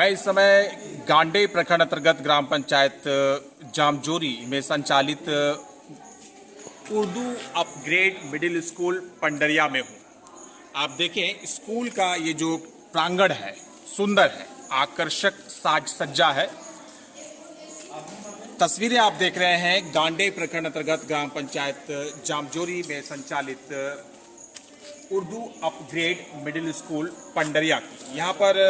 मैं इस समय गांडे प्रखंड अंतर्गत ग्राम पंचायत जामजोरी में संचालित Urdu upgrade middle school Pandariya में हूँ। आप देखें स्कूल का ये जो प्रांगण है सुंदर है, आकर्षक साज सज्जा है। तस्वीरें आप देख रहे हैं गांडे प्रखंड अंतर्गत ग्राम पंचायत जामजोरी में संचालित Urdu upgrade middle school Pandariya की। यहाँ पर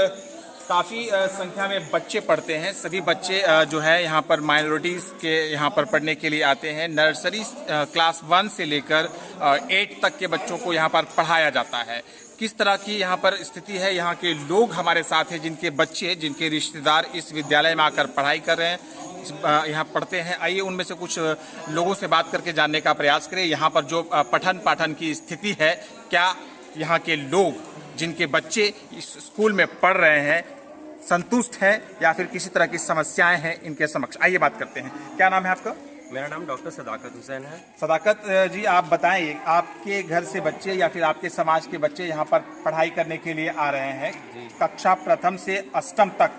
काफ़ी संख्या में बच्चे पढ़ते हैं। सभी बच्चे जो है यहाँ पर माइनॉरिटीज़ के यहाँ पर पढ़ने के लिए आते हैं। नर्सरी क्लास 1 से लेकर 8 तक के बच्चों को यहाँ पर पढ़ाया जाता है। किस तरह की यहाँ पर स्थिति है, यहाँ के लोग हमारे साथ हैं जिनके बच्चे, जिनके रिश्तेदार इस विद्यालय में आकर पढ़ाई कर रहे हैं, यहाँ पढ़ते हैं। आइए उनमें से कुछ लोगों से बात करके जानने का प्रयास करें यहाँ पर जो पठन पाठन की स्थिति है। क्या यहाँ के लोग जिनके बच्चे इस स्कूल में पढ़ रहे हैं संतुष्ट हैं या फिर किसी तरह की समस्याएं हैं इनके समक्ष। आइए बात करते हैं। क्या नाम है आपका? मेरा नाम डॉक्टर सदाकत हुसैन है। सदाकत जी, आप बताएं आपके घर से बच्चे या फिर आपके समाज के बच्चे यहाँ पर पढ़ाई करने के लिए आ रहे हैं। कक्षा प्रथम से अष्टम तक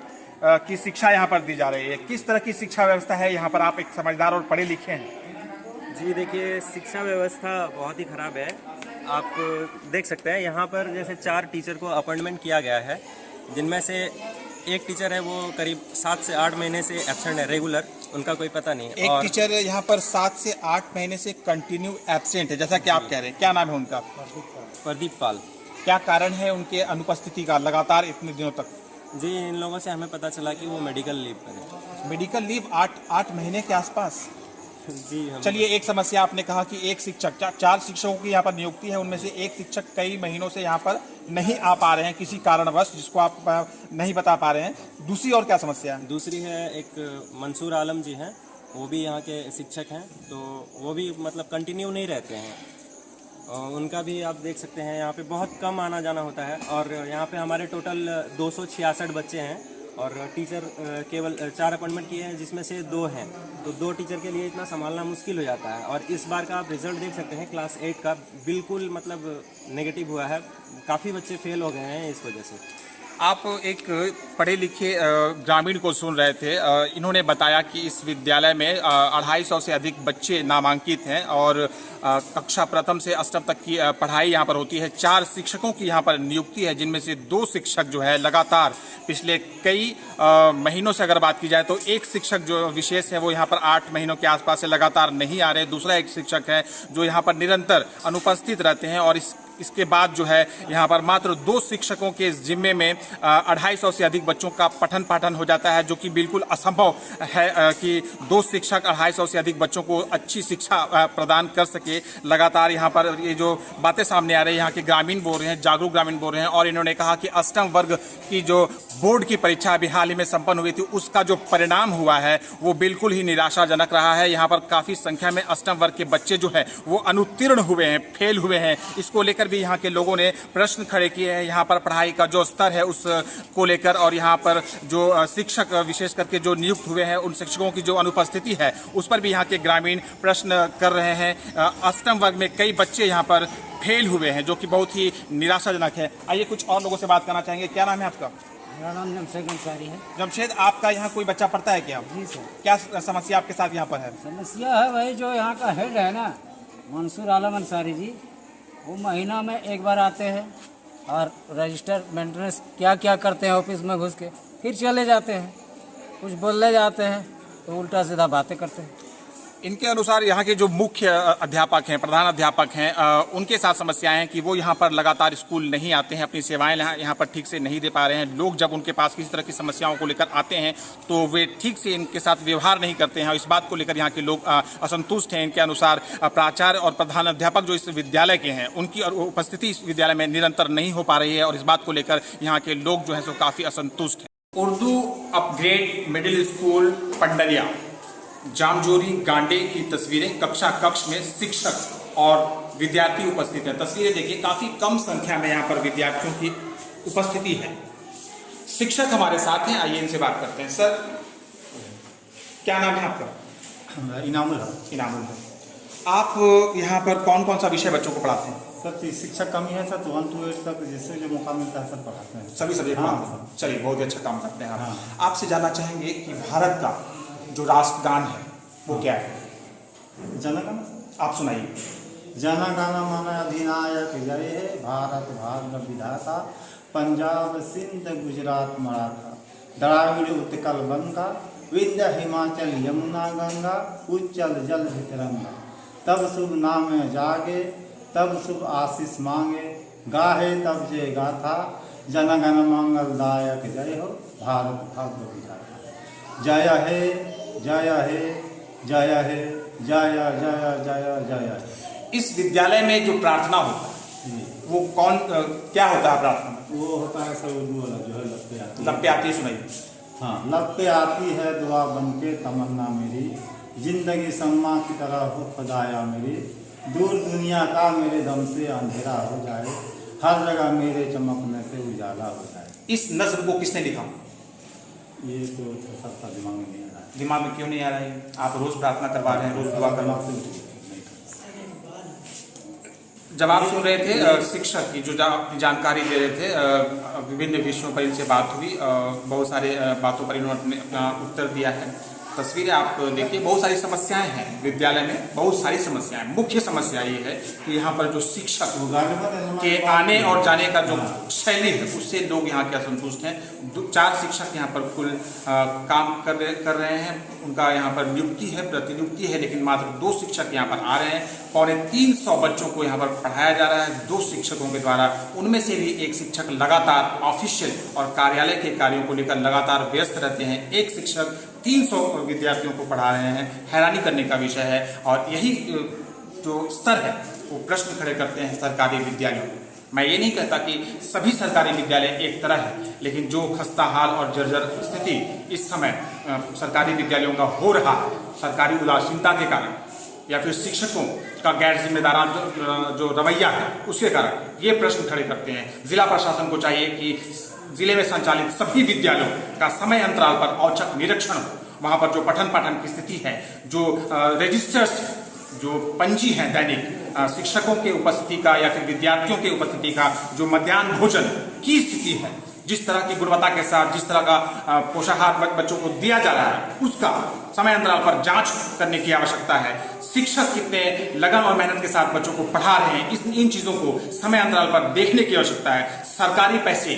की शिक्षा यहाँ पर दी जा रही है। किस तरह की शिक्षा व्यवस्था है यहाँ पर? आप एक समझदार और पढ़े लिखे हैं। जी देखिए, शिक्षा व्यवस्था बहुत ही ख़राब है। आप देख सकते हैं यहाँ पर जैसे 4 टीचर को अपॉइंटमेंट किया गया है, जिनमें से एक टीचर है वो करीब 7 से 8 महीने से एब्सेंट है, रेगुलर, उनका कोई पता नहीं। एक टीचर यहाँ पर 7 से 8 महीने से कंटिन्यू एब्सेंट है, जैसा कि आप कह रहे हैं। क्या नाम है उनका? प्रदीप पाल। क्या कारण है उनके अनुपस्थिति का लगातार इतने दिनों तक? जी, इन लोगों से हमें पता चला कि वो मेडिकल लीव पर है। मेडिकल लीव 8 महीने के आसपास। जी चलिए, एक समस्या आपने कहा कि एक शिक्षक, 4 शिक्षकों की यहाँ पर नियुक्ति है, उनमें से एक शिक्षक कई महीनों से यहाँ पर नहीं आ पा रहे हैं किसी कारणवश, जिसको आप नहीं बता पा रहे हैं। दूसरी और क्या समस्या है? दूसरी है एक मंसूर आलम जी हैं, वो भी यहाँ के शिक्षक हैं, तो वो भी मतलब कंटिन्यू नहीं रहते हैं। और उनका भी आप देख सकते हैं यहाँ पे बहुत कम आना जाना होता है। और यहाँ पे हमारे टोटल 266 बच्चे हैं और टीचर केवल 4 अपॉइंटमेंट किए हैं, जिसमें से 2 हैं। तो 2 टीचर के लिए इतना संभालना मुश्किल हो जाता है। और इस बार का आप रिजल्ट देख सकते हैं, क्लास 8 का बिल्कुल मतलब नेगेटिव हुआ है। काफ़ी बच्चे फेल हो गए हैं इस वजह से। आप एक पढ़े लिखे ग्रामीण को सुन रहे थे। इन्होंने बताया कि इस विद्यालय में 250 से अधिक बच्चे नामांकित हैं और कक्षा प्रथम से अष्टम तक की पढ़ाई यहाँ पर होती है। 4 शिक्षकों की यहाँ पर नियुक्ति है, जिनमें से 2 शिक्षक जो है लगातार पिछले कई महीनों से अगर बात की जाए तो एक शिक्षक जो विशेष है वो यहाँ पर 8 महीनों के आसपास से लगातार नहीं आ रहे। दूसरा एक शिक्षक है जो यहाँ पर निरंतर अनुपस्थित रहते हैं और इसके बाद जो है यहाँ पर मात्र 2 शिक्षकों के जिम्मे में 250 से अधिक बच्चों का पठन पाठन हो जाता है, जो कि बिल्कुल असंभव है कि 2 शिक्षक 250 से अधिक बच्चों को अच्छी शिक्षा प्रदान कर सके। लगातार यहाँ पर ये जो बातें सामने आ रही है, यहाँ के ग्रामीण बोल रहे हैं, जागरूक ग्रामीण बोल रहे हैं। और इन्होंने कहा कि अष्टम वर्ग की जो बोर्ड की परीक्षा अभी हाल ही में संपन्न हुई थी, उसका जो परिणाम हुआ है वो बिल्कुल ही निराशाजनक रहा है। यहाँ पर काफ़ी संख्या में अष्टम वर्ग के बच्चे जो है वो अनुत्तीर्ण हुए हैं, फेल हुए हैं। इसको लेकर भी यहाँ के लोगों ने प्रश्न खड़े किए हैं। यहाँ पर पढ़ाई का जो स्तर है उसको लेकर और यहाँ पर जो शिक्षक विशेष करके जो नियुक्त हुए हैं उन शिक्षकों की जो अनुपस्थिति है उस पर भी यहाँ के ग्रामीण प्रश्न कर रहे हैं। अष्टम वर्ग में कई बच्चे यहाँ पर फेल हुए हैं, जो कि बहुत ही निराशाजनक है। आइए कुछ और लोगों से बात करना चाहेंगे। क्या नाम है आपका? मेरा नाम जमशेद अंसारी है। जमशेद, आपका यहाँ कोई बच्चा पढ़ता है क्या? जी सर। क्या समस्या आपके साथ यहाँ पर है? समस्या है भाई, जो यहाँ का हेड है ना, मंसूर आलम अंसारी जी, वो महीना में एक बार आते हैं और रजिस्टर मेंटेनेंस क्या क्या करते हैं ऑफिस में घुस के, फिर चले जाते हैं। कुछ बोलने जाते हैं तो उल्टा सीधा बातें करते हैं। इनके अनुसार यहाँ के जो मुख्य अध्यापक हैं, प्रधान अध्यापक हैं, उनके साथ समस्याएं हैं कि वो यहाँ पर लगातार स्कूल नहीं आते हैं, अपनी सेवाएं यहाँ पर ठीक से नहीं दे पा रहे हैं। लोग जब उनके पास किसी तरह की समस्याओं को लेकर आते हैं तो वे ठीक से इनके साथ व्यवहार नहीं करते हैं। इस बात को लेकर यहाँ के लोग असंतुष्ट हैं। इनके अनुसार प्राचार्य और प्रधान अध्यापक जो इस विद्यालय के हैं उनकी उपस्थिति इस विद्यालय में निरंतर नहीं हो पा रही है और इस बात को लेकर यहाँ के लोग जो है सो काफ़ी असंतुष्ट हैं। Urdu upgrade middle school Pandariya Jamjori Gande की तस्वीरें। कक्ष में शिक्षक और विद्यार्थी उपस्थित हैं। तस्वीरें देखिए, काफी कम संख्या में यहाँ पर विद्यार्थियों की उपस्थिति है। शिक्षक हमारे साथ हैं, आइए इनसे बात करते हैं। सर, क्या नाम है आपका? इनामुल। इनामुल है। आप यहाँ पर कौन कौन सा विषय बच्चों को पढ़ाते हैं? सर शिक्षक कमी है सर, तो 1 to 8 तक जिससे जो मौका मिलता है सर पढ़ाते हैं। सभी सब्जेक्ट हाँ, पढ़ाते हैं। चलिए, बहुत ही अच्छा काम करते हैं आप। हाँ। आपसे जानना चाहेंगे कि भारत का जो राष्ट्रगान है वो क्या है? जनगण सर, आप सुनाइए। जनगण मन अधिनायक जय हे, भारत भाग्य विधाता, पंजाब सिंध गुजरात मराठा, द्राविड़ उत्कल बंगा, विंध्य हिमाचल यमुना गंगा, उच्चल जल तिरंगा। तब शुभ नाम जागे, तब शुभ आशीष मांगे, गाहे तब जय गाथा, जनगण मंगलदायक जय हो, भारत भाग्य विधाता। जय हे जय हे जय हे जय जय जय जय हे। इस विद्यालय में जो प्रार्थना होता है जी, वो क्या होता है प्रार्थना? वो होता है सर उर्दू वाला जो है लपटे आती है। लपटे आती है, सुनाइए। हाँ, लपटे आती है दुआ बनके तमन्ना मेरी, जिंदगी सम्मा की तरह हो खुदाया मेरी, दूर दुनिया का मेरे दम से अंधेरा हो जाए, हर जगह मेरे चमकने से उजाला हो जाए। इस नज्म को किसने लिखा? ये तो सबका दिमाग में नहीं आ रहा है। दिमाग में क्यों नहीं आ रहा है? आप रोज प्रार्थना करवा रहे हैं, रोज दुआ करवा। दिमाग से नहीं जब आप सुन रहे थे शिक्षक की जो अपनी जानकारी दे रहे थे, विभिन्न विषयों पर इनसे बात हुई, बहुत सारे बातों पर इन्होंने अपना उत्तर दिया है। तस्वीरें आप देखिए, बहुत सारी समस्याएं हैं विद्यालय में, बहुत सारी समस्याएं। मुख्य समस्या ये है कि यहाँ पर जो शिक्षक के आने और जाने का जो शैली है उससे लोग यहाँ के असंतुष्ट हैं। 4 शिक्षक यहाँ पर कुल काम कर रहे हैं, उनका यहाँ पर नियुक्ति है, प्रतिनियुक्ति है, लेकिन मात्र 2 शिक्षक यहाँ पर आ रहे हैं। 350 बच्चों को यहाँ पर पढ़ाया जा रहा है 2 शिक्षकों के द्वारा। उनमें से भी एक शिक्षक लगातार ऑफिशियल और कार्यालय के कार्यों को लेकर लगातार व्यस्त रहते हैं। एक शिक्षक 300 विद्यार्थियों को पढ़ा रहे हैं। हैरानी करने का विषय है, और यही जो स्तर है वो प्रश्न खड़े करते हैं सरकारी विद्यालयों में। मैं ये नहीं कहता कि सभी सरकारी विद्यालय एक तरह है, लेकिन जो खस्ता हाल और जर्जर स्थिति इस समय सरकारी विद्यालयों का हो रहा है, सरकारी उदासीनता के कारण या फिर शिक्षकों का गैर जिम्मेदाराना जो रवैया है उसके कारण ये प्रश्न खड़े करते हैं। जिला प्रशासन को चाहिए कि जिले में संचालित सभी विद्यालयों का समय अंतराल पर औचक निरीक्षण हो। वहां पर जो पठन पाठन की स्थिति है, जो रजिस्टर्स, जो पंजी है दैनिक शिक्षकों के उपस्थिति का या फिर विद्यार्थियों के उपस्थिति का, जो मध्याह्न भोजन की स्थिति है, जिस तरह की गुणवत्ता के साथ जिस तरह का पोषाहार बच्चों को दिया जा रहा है, उसका समय अंतराल पर जांच करने की आवश्यकता है। शिक्षक कितने लगन और मेहनत के साथ बच्चों को पढ़ा रहे हैं, इन चीजों को समय अंतराल पर देखने की आवश्यकता है। सरकारी पैसे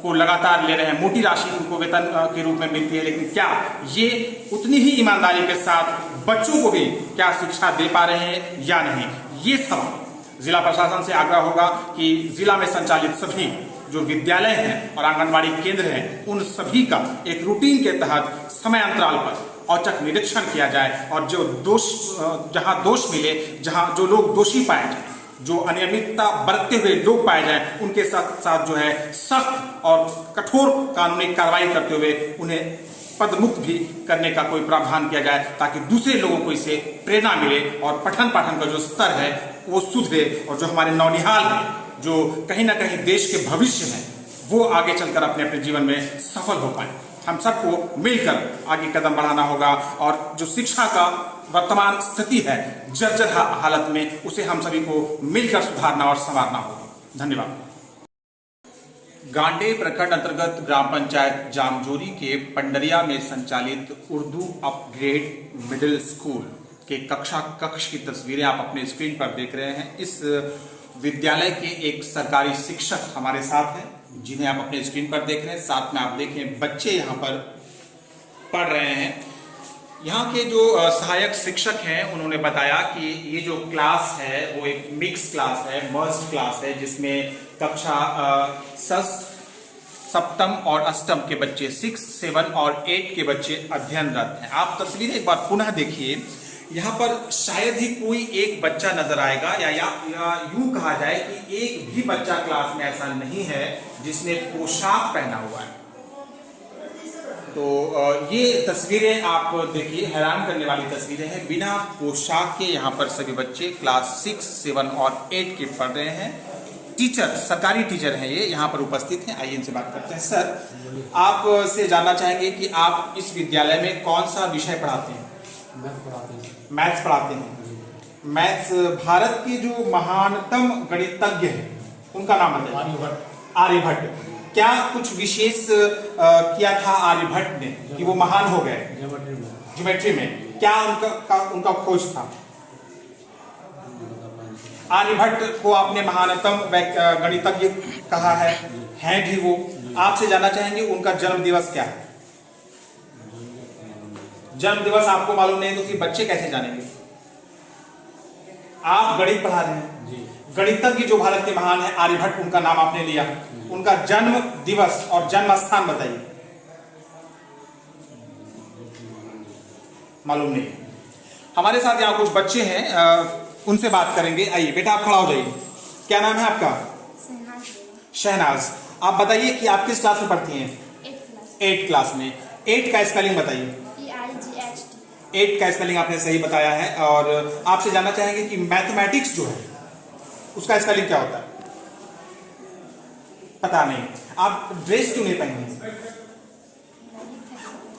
को लगातार ले रहे हैं, मोटी राशि उनको वेतन के रूप में मिलती है, लेकिन क्या ये उतनी ही ईमानदारी के साथ बच्चों को भी क्या शिक्षा दे पा रहे हैं या नहीं? ये सब जिला प्रशासन से आग्रह होगा कि जिला में संचालित सभी जो विद्यालय हैं और आंगनबाड़ी केंद्र हैं, उन सभी का एक रूटीन के तहत समय अंतराल पर औचक निरीक्षण किया जाए, और जो जहां दोष मिले, जहां जो लोग दोषी पाए जाए, जो अनियमितता बरतते हुए लोग पाए जाएं, उनके साथ साथ जो है सख्त और कठोर कानूनी कार्रवाई करते हुए उन्हें पदमुक्त भी करने का कोई प्रावधान किया जाए, ताकि दूसरे लोगों को इससे प्रेरणा मिले और पठन पाठन का जो स्तर है वो सुधरे, और जो हमारे नौनिहाल हैं, जो कहीं ना कहीं देश के भविष्य में, वो आगे चलकर अपने अपने जीवन में सफल हो पाए। हम सबको मिलकर आगे कदम बढ़ाना होगा, और जो शिक्षा का वर्तमान स्थिति है जर्जर हालत में, उसे हम सभी को मिलकर सुधारना और संवारना होगा। धन्यवाद। गांडे प्रखंड अंतर्गत ग्राम पंचायत जामजोरी के पंडरिया में संचालित उर्दू अपग्रेड मिडिल स्कूल के कक्ष की तस्वीरें आप अपने स्क्रीन पर देख रहे हैं। इस विद्यालय के एक सरकारी शिक्षक हमारे साथ हैं, जिन्हें आप अपने स्क्रीन पर देख रहे हैं। साथ में आप देखें बच्चे यहाँ पर पढ़ रहे हैं। यहाँ के जो सहायक शिक्षक हैं उन्होंने बताया कि ये जो क्लास है वो एक मिक्स क्लास है, मर्ज्ड क्लास है, जिसमें कक्षा 6, 7 और 8 के बच्चे, 6, 7 और 8 के बच्चे अध्ययनरत हैं। आप तस्वीरें एक बार पुनः देखिए। यहाँ पर शायद ही कोई एक बच्चा नजर आएगा, या यूं कहा जाए कि एक भी बच्चा क्लास में ऐसा नहीं है जिसने पोशाक पहना हुआ है। तो ये तस्वीरें आप देखिए, हैरान करने वाली तस्वीरें हैं। बिना पोशाक के यहाँ पर सभी बच्चे क्लास 6, 7 और 8 के पढ़ रहे हैं। टीचर, सरकारी टीचर हैं ये, यहाँ पर उपस्थित हैं। आइए इनसे बात करते हैं। सर, आप से जानना चाहेंगे कि आप इस विद्यालय में कौन सा विषय पढ़ाते हैं? मैथ पढ़ाते हैं। मैथ्स पढ़ाते हैं। मैथ्स। भारत के जो महानतम गणितज्ञ हैं उनका नाम बताइए। आर्यभट्ट। क्या कुछ विशेष किया था आर्यभट्ट ने कि वो महान हो गए? ज्योमेट्री में क्या उनका खोज था? आर्यभट्ट को आपने महानतम गणितज्ञ कहा है भी वो। आपसे जानना चाहेंगे उनका जन्म दिवस क्या है? जन्म दिवस आपको मालूम नहीं तो फिर बच्चे कैसे जानेंगे? आप गणित पढ़ा रहे हैं, गणितज्ञ जो भारत के महान है आर्यभट्ट, उनका नाम आपने लिया, उनका जन्म दिवस और जन्म स्थान बताइए। मालूम नहीं। हमारे साथ यहाँ कुछ बच्चे हैं, उनसे बात करेंगे। आइए बेटा, आप खड़ा हो जाइए। क्या नाम है आपका? शहनाज। आप बताइए कि आप किस क्लास में पढ़ती हैं? 8th क्लास में। 8 का स्पेलिंग बताइए। 8 का स्पेलिंग आपने सही बताया है। और आपसे जानना चाहेंगे कि मैथमेटिक्स जो है उसका स्पेलिंग क्या होता है? पता नहीं। आप ड्रेस क्यों नहीं पहनी?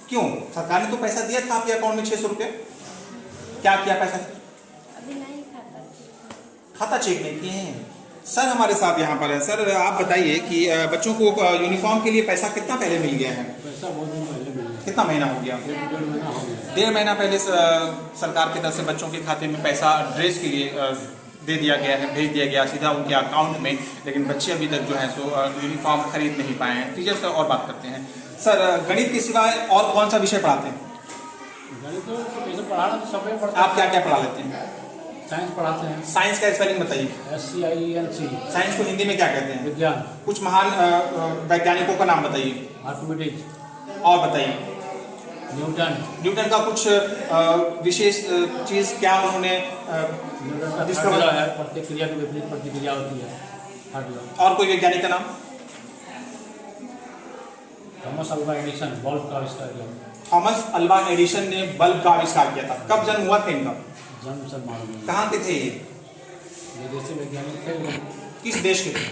क्यों? सरकार ने तो पैसा दिया था आपके अकाउंट में 600 रुपये। क्या किया पैसा? अभी नहीं खाता चेक नहीं किए हैं। सर हमारे साथ यहाँ पर है। सर आप बताइए कि बच्चों को यूनिफॉर्म के लिए पैसा कितना पहले मिल गया है? पैसा बहुत दिन पहले मिल गया। कितना महीना हो गया? 1.5 महीना हो गया। 1.5 महीना पहले सरकार की तरफ से बच्चों के खाते में पैसा ड्रेस के लिए दे दिया गया है, भेज दिया गया सीधा उनके अकाउंट में। लेकिन बच्चे अभी तक जो है सो यूनिफॉर्म खरीद नहीं पाए हैं। टीचर से और बात करते हैं। सर गणित के सिवाय और कौन सा विषय पढ़ाते हैं? गणित तो जैसे पढ़ाना तो सब पढ़ता आप क्या क्या पढ़ा लेते हैं? साइंस पढ़ाते हैं। साइंस का स्पेलिंग बताइए। SCIENC। साइंस को हिंदी में क्या कहते हैं? विज्ञान। कुछ महान वैज्ञानिकों का नाम बताइए। आर्किमिडीज। और बताइए। न्यूटन का कुछ विशेष चीज क्या उन्होंने डिस्कवर है? प्रतिक्रिया की विपरीत प्रतिक्रिया होती है। और कोई वैज्ञानिक का नाम? थॉमस अल्वा एडिसन बल्ब का आविष्कार किया। थॉमस अल्वा एडिसन ने बल्ब का आविष्कार किया था। कब जन्म हुआ था इनका? जन्म सब मालूम नहीं। कहाँ के थे ये? विदेशी वैज्ञानिक थे वो, किस देश के थे?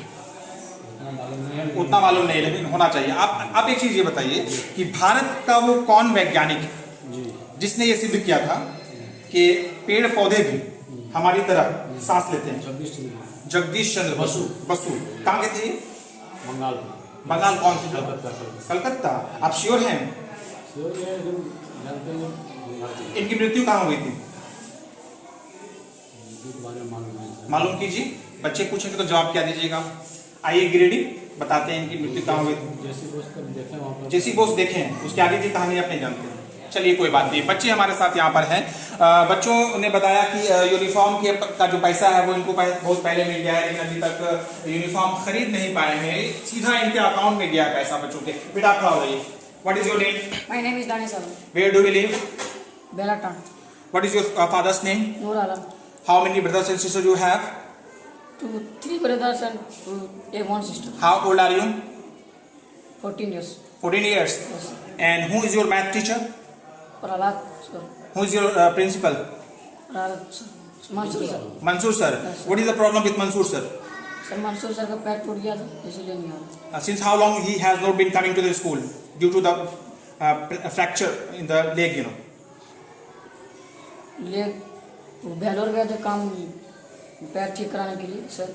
उतना मालूम नहीं है। उतना मालूम नहीं, लेकिन होना चाहिए। आप एक चीज ये बताइए कि भारत का वो कौन वैज्ञानिक है जिसने ये सिद्ध किया था कि पेड़ पौधे भी हमारी तरह सांस लेते हैं? जगदीश चंद्र बसु। कहाँ के थे? बंगाल के। बंगाल कौन सी जगह? कलकत्ता। आप श्योर हैं? इनकी मृत्यु कहाँ हुई थी? मालूम कीजिए। बच्चे पूछेंगे तो जवाब क्या दीजिएगा? आइए ग्रेडिंग बताते हैं इनकी मृत्यु कहाँ हुई थी। जेसी बोस देखे हैं, उसके आगे की कहानी आप नहीं जानते। चलिए कोई बात नहीं। बच्चे हमारे साथ यहाँ पर हैं। बच्चों ने बताया कि यूनिफॉर्म का जो पैसा है वो इनको बहुत पहले मिल गया है, लेकिन अभी तक यूनिफॉर्म खरीद नहीं पाए हैं। सीधा इनके अकाउंट में गया है पैसा बच्चों के। बेटा आप खड़ा हो जाइए। What is your name? My name is Danish Alam. Where do you live? Belatan. What is your father's name? Noor Alam. How many brothers and sisters you have? 3 brothers and one sister. How old are you? 14 years. 14 years. Yes. And who is your math teacher? Prahlad sir. Who is your principal? Prahlad sir. Mansoor sir. Mansoor sir. Yes, sir. What is the problem with Mansoor sir? Sir Mansoor sir का पैर टूट गया था इसलिए नहीं आ रहा। Since how long he has not been coming to the school due to the fracture in the leg, you know? ले बेलोर गए थे काम पैर ठीक कराने के लिए सर।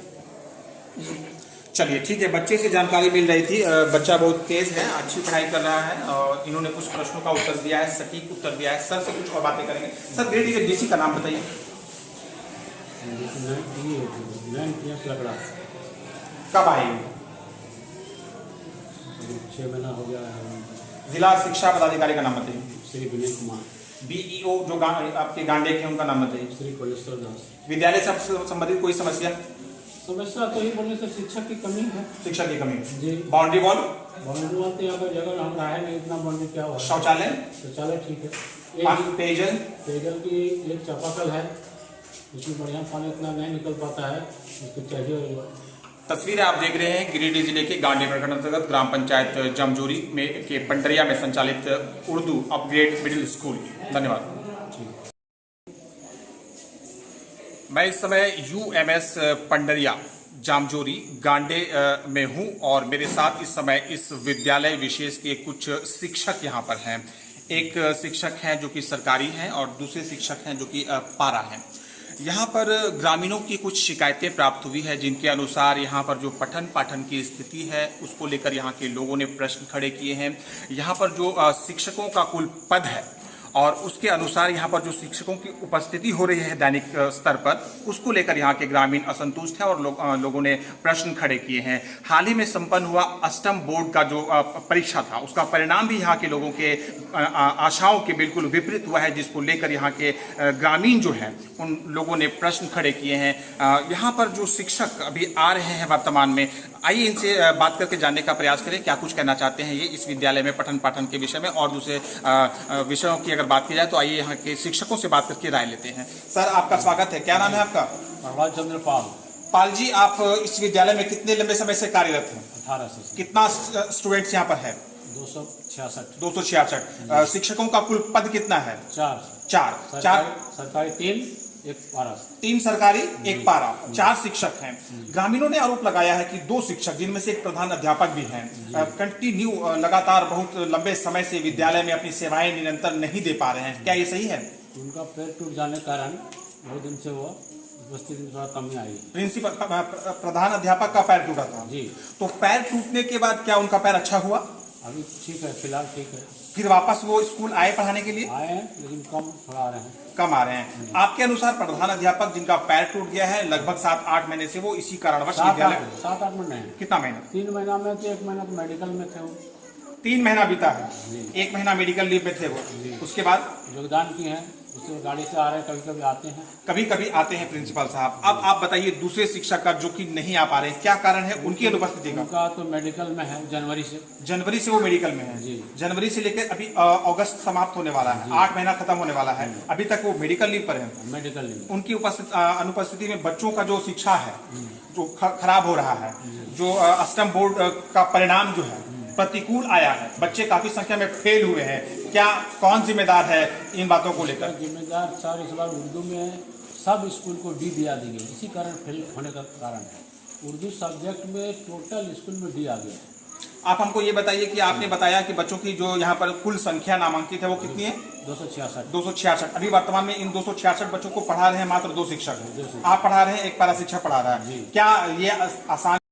चलिए ठीक है। बच्चे से जानकारी मिल रही थी। बच्चा बहुत तेज है, अच्छी पढ़ाई कर रहा है और इन्होंने कुछ प्रश्नों का उत्तर दिया है, सटीक उत्तर दिया है। सर से कुछ और बातें करेंगे। सर ग्रेड टीचर डीसी का नाम बताइए। 9 लग रहा। कब आए? 6 महीना हो गया है। जिला शिक्षा पदाधिकारी का नाम बताइए। श्री विनय कुमार। बीईओ जो आपके गांडे के उनका नाम बताइए। श्री कोलेश्वर दास। विद्यालय से संबंधित कोई समस्या? समस्या तो ही बोलने से शिक्षक की कमी है। शिक्षा की कमी। जी। Boundary wall? बाउंड्री वॉल तो अगर जगह हम रहे नहीं इतना बाउंड्री क्या हुआ? शौचालय? शौचालय ठीक है। पेयजल? पेयजल की एक चापाकल है, उसमें बढ़िया पानी इतना नहीं निकल पाता है, उसको चाहिए। तस्वीरें आप देख रहे हैं गिरिडीह जिले के गांडी प्रखंड अंतर्गत ग्राम पंचायत जमजोरी में के पंडरिया में संचालित उर्दू अपग्रेड मिडिल स्कूल। धन्यवाद। मैं इस समय UMS पंडरिया जामजोरी गांडे में हूं और मेरे साथ इस समय इस विद्यालय विशेष के कुछ शिक्षक यहां पर हैं। एक शिक्षक हैं जो कि सरकारी हैं और दूसरे शिक्षक हैं जो कि पारा हैं। यहाँ पर ग्रामीणों की कुछ शिकायतें प्राप्त हुई है, जिनके अनुसार यहाँ पर जो पठन पाठन की स्थिति है उसको लेकर यहाँ के लोगों ने प्रश्न खड़े किए हैं। यहाँ पर जो शिक्षकों का कुल पद है और उसके अनुसार यहाँ पर जो शिक्षकों की उपस्थिति हो रही है दैनिक स्तर पर, उसको लेकर यहाँ के ग्रामीण असंतुष्ट हैं और लोगों ने प्रश्न खड़े किए हैं। हाल ही में संपन्न हुआ अष्टम बोर्ड का जो परीक्षा था, उसका परिणाम भी यहाँ के लोगों के आशाओं के बिल्कुल विपरीत हुआ है, जिसको लेकर यहाँ के ग्रामीण जो हैं उन लोगों ने प्रश्न खड़े किए हैं। यहाँ पर जो शिक्षक अभी आ रहे हैं वर्तमान में, आइए इनसे बात करके जानने का प्रयास करें क्या कुछ कहना चाहते हैं ये इस विद्यालय में पठन पाठन के विषय में, और दूसरे विषयों की अगर बात की जाए तो आइए यहाँ के शिक्षकों से बात करके राय लेते हैं। सर, आपका स्वागत है। क्या नाम है आपका? प्रहलाद चंद्र पाल। पाल जी, आप इस विद्यालय में कितने लंबे समय से कार्यरत हैं? 18 से। कितना स्टूडेंट्स यहाँ पर है? 266। 266। शिक्षकों का कुल पद कितना है? 4 सरकारी 3, एक पारा। 3 सरकारी, एक पारा, 4 शिक्षक हैं। ग्रामीणों ने आरोप लगाया है कि 2 शिक्षक, जिनमें से एक प्रधान अध्यापक भी हैं, कंटिन्यू लगातार बहुत लंबे समय से विद्यालय में अपनी सेवाएं निरंतर नहीं दे पा रहे हैं। क्या ये सही है? उनका पैर टूट जाने के कारण बहुत दिन से वो उपस्थिति में थोड़ा कमी आई। प्रिंसिपल प्रधान अध्यापक का पैर टूटा था जी। तो पैर टूटने के बाद क्या उनका पैर अच्छा हुआ? अभी ठीक है, फिलहाल ठीक है। फिर वापस वो स्कूल आए पढ़ाने के लिए? आए हैं लेकिन कम थोड़ा आ रहे हैं। कम आ रहे हैं। आपके अनुसार प्रधान अध्यापक जिनका पैर टूट गया है लगभग 7-8 महीने से, वो इसी कारणवश विद्यालय 7-8 महीने नहीं, कितना महीना? 3 महीना में तो 1 महीना तो मेडिकल में थे वो। 3 महीना बीता है, 1 महीना मेडिकल लीव में थे वो। उसके बाद योगदान किए हैं, उससे गाड़ी से आ रहे हैं, कभी कभी आते हैं। कभी कभी आते हैं प्रिंसिपल साहब। अब आप बताइए दूसरे शिक्षक का जो कि नहीं आ पा रहे हैं, क्या कारण है उनकी अनुपस्थिति का? उनका तो मेडिकल में है जनवरी से वो मेडिकल में है जी। जनवरी से लेकर अभी अगस्त समाप्त होने वाला है, 8 महीना खत्म होने वाला है, अभी तक वो मेडिकल लीव पर है। Medical leave. उनकी अनुपस्थिति में बच्चों का जो शिक्षा है जो खराब हो रहा है, जो अष्टम बोर्ड का परिणाम जो है प्रतिकूल आया है, बच्चे काफी संख्या में फेल हुए हैं, क्या कौन जिम्मेदार है इन बातों को लेकर? जिम्मेदार सर इस बार उर्दू में सब स्कूल को डी दिया दी गई, इसी कारण फेल होने का कारण है। उर्दू सब्जेक्ट में टोटल स्कूल में डी आ गया। आप हमको ये बताइए कि आपने बताया कि बच्चों की जो यहाँ पर कुल संख्या नामांकित है वो कितनी है? 266। अभी वर्तमान में इन 266 बच्चों को पढ़ा रहे हैं मात्र 2 शिक्षक। आप पढ़ा रहे हैं, एक पारा शिक्षक पढ़ा रहा है। क्या ये आसान